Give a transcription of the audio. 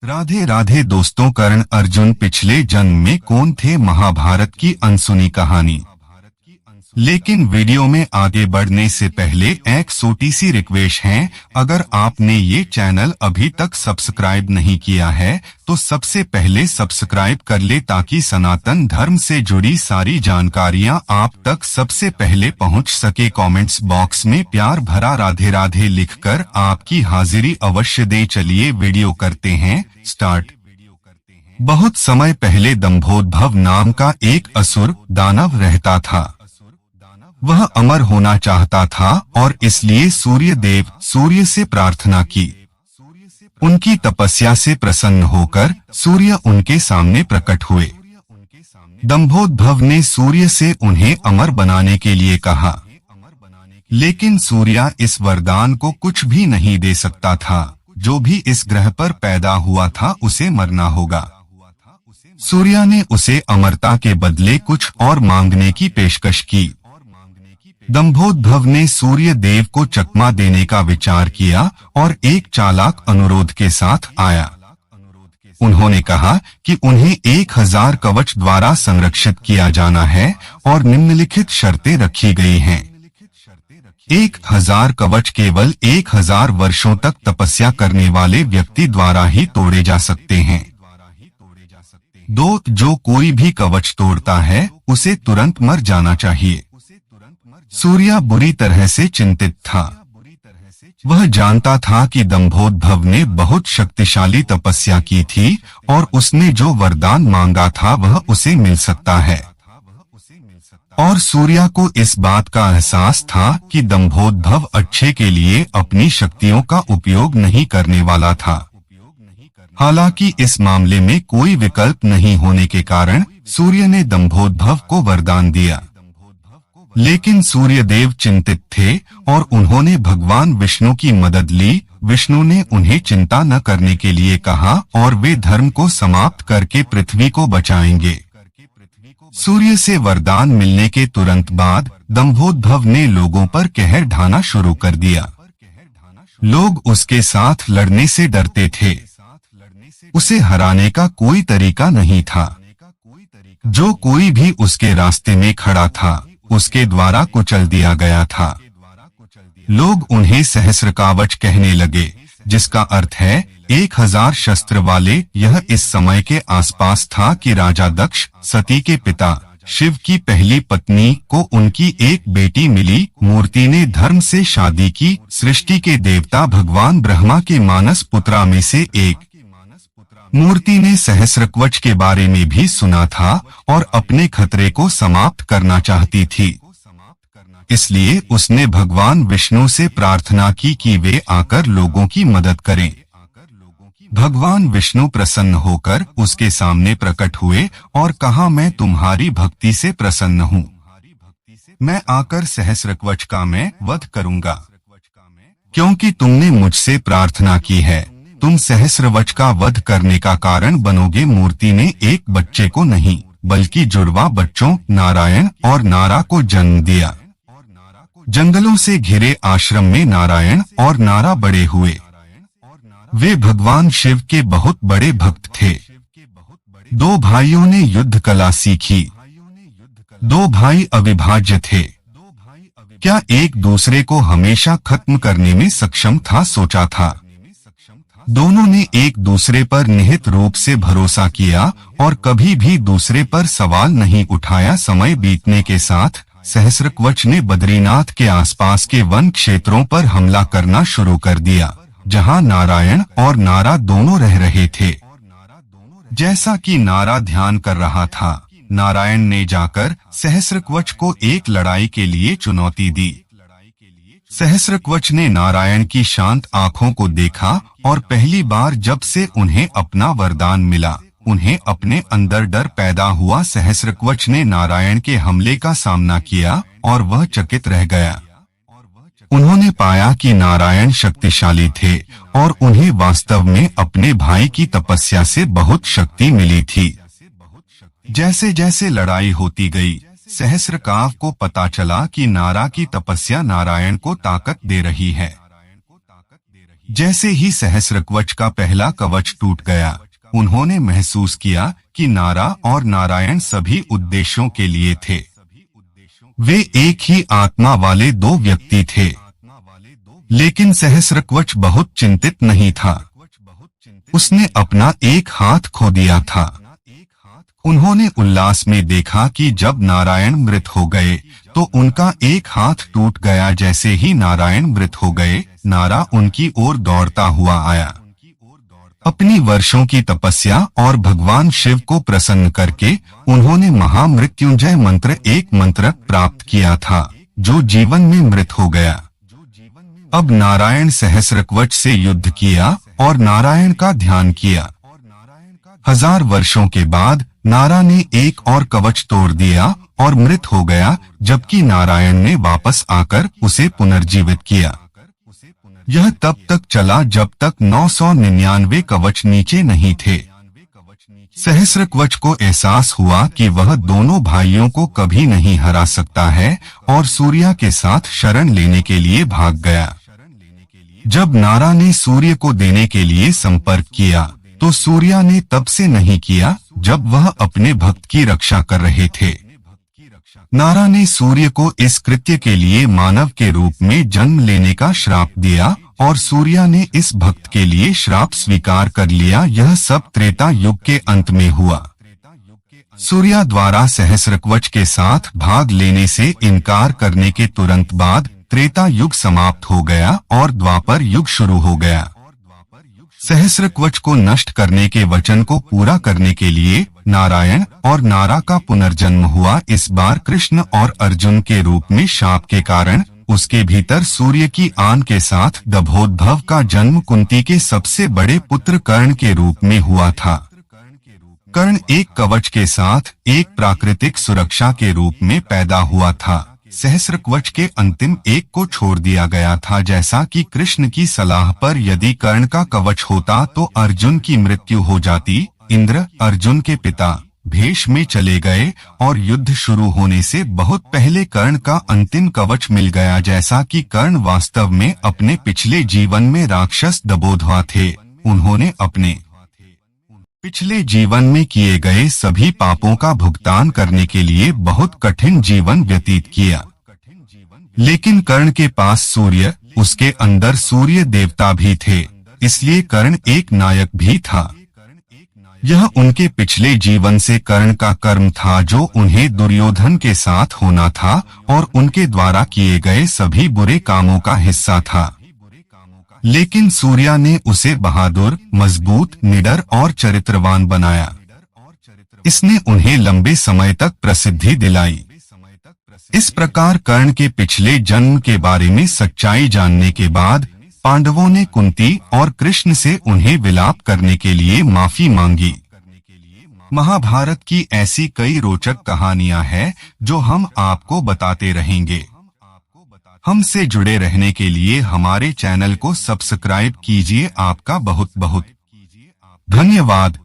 राधे राधे दोस्तों, कर्ण अर्जुन पिछले जन्म में कौन थे? महाभारत की अनसुनी कहानी। लेकिन वीडियो में आगे बढ़ने से पहले एक छोटी सी रिक्वेस्ट है। अगर आपने ये चैनल अभी तक सब्सक्राइब नहीं किया है तो सबसे पहले सब्सक्राइब कर ले ताकि सनातन धर्म से जुड़ी सारी जानकारियां आप तक सबसे पहले पहुंच सके। कमेंट्स बॉक्स में प्यार भरा राधे राधे लिखकर आपकी हाजिरी अवश्य दें। चलिए वीडियो करते हैं स्टार्ट। बहुत समय पहले दंभोद्भव नाम का एक असुर दानव रहता था। वह अमर होना चाहता था और इसलिए सूर्य से प्रार्थना की। उनकी तपस्या से प्रसन्न होकर सूर्य उनके सामने प्रकट हुए। दंभोद्भव ने सूर्य से उन्हें अमर बनाने के लिए कहा, लेकिन सूर्य इस वरदान को कुछ भी नहीं दे सकता था। जो भी इस ग्रह पर पैदा हुआ था उसे मरना होगा। सूर्य ने उसे अमरता के बदले कुछ और मांगने की पेशकश की। दंभोद्भव ने सूर्य देव को चकमा देने का विचार किया और एक चालाक अनुरोध के साथ आया। उन्होंने कहा कि उन्हें 1000 कवच द्वारा संरक्षित किया जाना है और निम्नलिखित शर्तें रखी गई हैं। 1000 कवच केवल 1000 वर्षों तक तपस्या करने वाले व्यक्ति द्वारा ही तोड़े जा सकते हैं। 2, जो कोई भी कवच तोड़ता है उसे तुरंत मर जाना चाहिए। सूर्य बुरी तरह से चिंतित था। वह जानता था कि दंभोद्भव ने बहुत शक्तिशाली तपस्या की थी और उसने जो वरदान मांगा था वह उसे मिल सकता है। और सूर्य को इस बात का एहसास था कि दंभोद्भव अच्छे के लिए अपनी शक्तियों का उपयोग नहीं करने वाला था। हालांकि इस मामले में कोई विकल्प नहीं होने के कारण सूर्य ने दंभोद्भव को वरदान दिया। लेकिन सूर्यदेव चिंतित थे और उन्होंने भगवान विष्णु की मदद ली। विष्णु ने उन्हें चिंता न करने के लिए कहा और वे धर्म को समाप्त करके पृथ्वी को बचाएंगे। सूर्य से वरदान मिलने के तुरंत बाद दंभोद्भव ने लोगों पर कहर ढाना शुरू कर दिया। लोग उसके साथ लड़ने से डरते थे। उसे हराने का कोई तरीका नहीं था। जो कोई भी उसके रास्ते में खड़ा था उसके द्वारा कुचल दिया गया था। लोग उन्हें सहस्त्रकावच कहने लगे, जिसका अर्थ है 1000 शस्त्र वाले। यह इस समय के आसपास था कि राजा दक्ष, सती के पिता, शिव की पहली पत्नी को उनकी एक बेटी मिली। मूर्ति ने धर्म से शादी की। सृष्टि के देवता भगवान ब्रह्मा के मानस पुत्रा में से एक। मूर्ति ने सहस्त्रकवच के बारे में भी सुना था और अपने खतरे को समाप्त करना चाहती थी। इसलिए उसने भगवान विष्णु से प्रार्थना की कि वे आकर लोगों की मदद करें। भगवान विष्णु प्रसन्न होकर उसके सामने प्रकट हुए और कहा, मैं तुम्हारी भक्ति से प्रसन्न हूँ। मैं आकर सहस्त्रकवच का मैं वध करूँगा, क्योंकि तुमने मुझसे प्रार्थना की है। तुम सहस्त्रवच का वध करने का कारण बनोगे। मूर्ति ने एक बच्चे को नहीं बल्कि जुड़वा बच्चों नारायण और नारा को जन्म दिया। जंगलों से घिरे आश्रम में नारायण और नारा बड़े हुए। वे भगवान शिव के बहुत बड़े भक्त थे। 2 भाइयों ने युद्ध कला सीखी। 2 भाई अविभाज्य थे। क्या एक दूसरे को हमेशा खत्म करने में सक्षम था? सोचा था। दोनों ने एक दूसरे पर निहित रूप से भरोसा किया और कभी भी दूसरे पर सवाल नहीं उठाया। समय बीतने के साथ सहस्त्रकवच ने बद्रीनाथ के आसपास के वन क्षेत्रों पर हमला करना शुरू कर दिया, जहां नारायण और नारा दोनों रह रहे थे। जैसा कि नारा ध्यान कर रहा था, नारायण ने जाकर सहस्त्रकवच को एक लड़ाई के लिए चुनौती दी। सहस्त्रकवच ने नारायण की शांत आंखों को देखा और पहली बार जब से उन्हें अपना वरदान मिला, उन्हें अपने अंदर डर पैदा हुआ। सहस्त्रकवच ने नारायण के हमले का सामना किया और वह चकित रह गया। उन्होंने पाया कि नारायण शक्तिशाली थे और उन्हें वास्तव में अपने भाई की तपस्या से बहुत शक्ति मिली थी। जैसे जैसे लड़ाई होती गई, सहस्त्रकाव को पता चला कि नारा की तपस्या नारायण को ताकत दे रही है। जैसे ही सहस्रकवच का पहला कवच टूट गया, उन्होंने महसूस किया कि नारा और नारायण सभी उद्देश्यों के लिए थे। वे एक ही आत्मा वाले दो व्यक्ति थे। लेकिन सहस्रकवच बहुत चिंतित नहीं था। उसने अपना एक हाथ खो दिया था। उन्होंने उल्लास में देखा कि जब नारायण मृत हो गए तो उनका एक हाथ टूट गया। जैसे ही नारायण मृत हो गए, नारा उनकी ओर दौड़ता हुआ आया। अपनी वर्षों की तपस्या और भगवान शिव को प्रसन्न करके उन्होंने महामृत्युंजय मंत्र, एक मंत्र प्राप्त किया था जो जीवन में मृत हो गया। अब नारायण सहस्रकवच से युद्ध किया और नारायण का ध्यान किया। 1000 वर्षों के बाद नारा ने एक और कवच तोड़ दिया और मृत हो गया, जबकि नारायण ने वापस आकर उसे पुनर्जीवित किया। यह तब तक चला जब तक 999 कवच नीचे नहीं थे। सहस्रकवच को एहसास हुआ कि वह दोनों भाइयों को कभी नहीं हरा सकता है और सूर्य के साथ शरण लेने के लिए भाग गया। जब नारा ने सूर्य को देने के लिए संपर्क किया तो सूर्य ने तब से नहीं किया जब वह अपने भक्त की रक्षा कर रहे थे। नारा ने सूर्य को इस कृत्य के लिए मानव के रूप में जन्म लेने का श्राप दिया और सूर्य ने इस भक्त के लिए श्राप स्वीकार कर लिया। यह सब त्रेता युग के अंत में हुआ। सूर्य द्वारा सहस्रकवच के साथ भाग लेने से इनकार करने के तुरंत बाद त्रेता युग समाप्त हो गया और द्वापर युग शुरू हो गया। सहस्रकवच को नष्ट करने के वचन को पूरा करने के लिए नारायण और नारा का पुनर्जन्म हुआ। इस बार कृष्ण और अर्जुन के रूप में शाप के कारण उसके भीतर सूर्य की आन के साथ दभोद्भव का जन्म कुंती के सबसे बड़े पुत्र कर्ण के रूप में हुआ था। कर्ण एक कवच के साथ एक प्राकृतिक सुरक्षा के रूप में पैदा हुआ था। सहस्रकवच के अंतिम एक को छोड़ दिया गया था। जैसा कि कृष्ण की सलाह पर यदि कर्ण का कवच होता तो अर्जुन की मृत्यु हो जाती। इंद्र अर्जुन के पिता भेष में चले गए और युद्ध शुरू होने से बहुत पहले कर्ण का अंतिम कवच मिल गया। जैसा कि कर्ण वास्तव में अपने पिछले जीवन में राक्षस दबोधवा थे, उन्होंने अपने पिछले जीवन में किए गए सभी पापों का भुगतान करने के लिए बहुत कठिन जीवन व्यतीत किया। लेकिन कर्ण के पास सूर्य, उसके अंदर सूर्य देवता भी थे, इसलिए कर्ण एक नायक भी था। यह उनके पिछले जीवन से कर्ण का कर्म था जो उन्हें दुर्योधन के साथ होना था और उनके द्वारा किए गए सभी बुरे कामों का हिस्सा था। लेकिन सूर्य ने उसे बहादुर, मजबूत, निडर और चरित्रवान बनाया। इसने उन्हें लंबे समय तक प्रसिद्धि दिलाई। इस प्रकार कर्ण के पिछले जन्म के बारे में सच्चाई जानने के बाद पांडवों ने कुंती और कृष्ण से उन्हें विलाप करने के लिए माफी मांगी। महाभारत की ऐसी कई रोचक कहानियां हैं जो हम आपको बताते रहेंगे। हमसे जुड़े रहने के लिए हमारे चैनल को सब्सक्राइब कीजिए। आपका बहुत बहुत धन्यवाद।